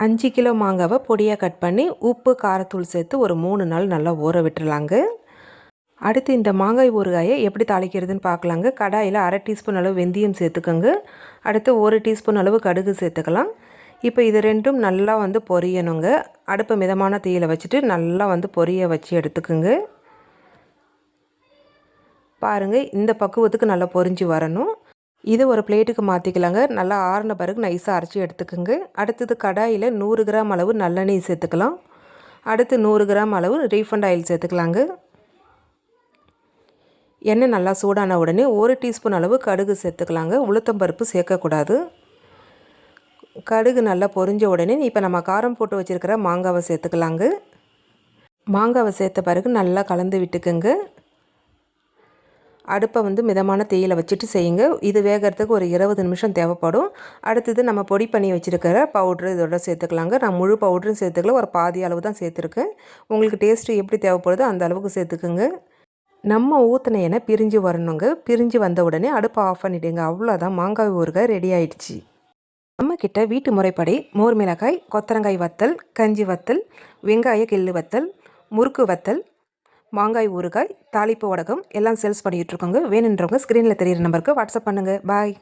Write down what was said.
5 kilo மாங்காவை பொடியாக cut பண்ணி உப்பு காரத்தூள் சேர்த்து ஒரு 3 நாள் நல்லா ஊற விட்டுறலாங்க. அடுத்து இந்த மாங்காய் ஊறுகாயை எப்படி தாளிக்கிறதுன்னு பார்க்கலாங்க. கடாயில் 1/2 டீஸ்பூன் அளவு வெந்தயம் சேர்த்துக்கோங்க. அடுத்து 1 டீஸ்பூன் அளவு கடுகு சேர்த்துக்கலாம். இப்போ இது ரெண்டும் நல்லா பொரியணுங்க. அடுப்பை மிதமான தீயில் வச்சுட்டு நல்லா பொரிய வச்சு எடுத்துக்குங்க. பாருங்கள், இந்த பக்குவத்துக்கு நல்லா பொரிஞ்சு வரணும். இது ஒரு பிளேட்டுக்கு மாற்றிக்கலாங்க. நல்லா ஆறின பிறகு நைஸாக அரைச்சி எடுத்துக்கோங்க. அடுத்தது கடாயில் 100 கிராம் அளவு நல்லெண்ணெய் சேர்த்துக்கலாம். அடுத்து 100 கிராம் அளவு ரீஃபண்ட் ஆயில் சேர்த்துக்கலாங்க. எண்ணெய் நல்லா சூடான உடனே 1 டீஸ்பூன் அளவு கடுகு சேர்த்துக்கலாங்க. உளுத்தம்பருப்பு சேர்க்கக்கூடாது. கடுகு நல்லா பொரிஞ்ச உடனே இப்போ நம்ம காரம் போட்டு வச்சுருக்கிற மாங்காவை சேர்த்துக்கலாங்க. மாங்காவை சேர்த்த பிறகு நல்லா கலந்து விட்டுக்குங்க. அடுப்பை மிதமான தீயில் வச்சுட்டு செய்யுங்க. இது வேகிறதுக்கு ஒரு 20 நிமிஷம் தேவைப்படும். அடுத்தது நம்ம பொடி பண்ணி வச்சுருக்கிற பவுட்ரு இதோட சேர்த்துக்கலாங்க. நான் முழு பவுட்ரும் சேர்த்துக்கல, ஒரு பாதி அளவு தான் சேர்த்துருக்கேன். உங்களுக்கு டேஸ்ட்டு எப்படி தேவைப்படுதோ அந்த அளவுக்கு சேர்த்துக்குங்க. நம்ம ஊற்றின எண்ணெய் பிரிஞ்சு வரணுங்க. பிரிஞ்சு வந்த உடனே அடுப்பை ஆஃப் பண்ணிவிடுங்க. அவ்வளோதான், மாங்காய் ஊறுகாய் ரெடி ஆகிடுச்சு. நம்மக்கிட்ட வீட்டு முறைப்படி மோர் மிளகாய், கொத்தரங்காய் வத்தல், கஞ்சி வத்தல், வெங்காய கிள்ளு வத்தல், முறுக்கு வத்தல், மாங்காய் ஊறுகாய், தாளிப்பு வடகம் எல்லாம் சேல்ஸ் பண்ணிகிட்ருக்கோங்க. வேணுன்றவங்க ஸ்க்ரீனில் தெரியிற நம்பருக்கு வாட்ஸ்அப் பண்ணுங்கள். பாய்.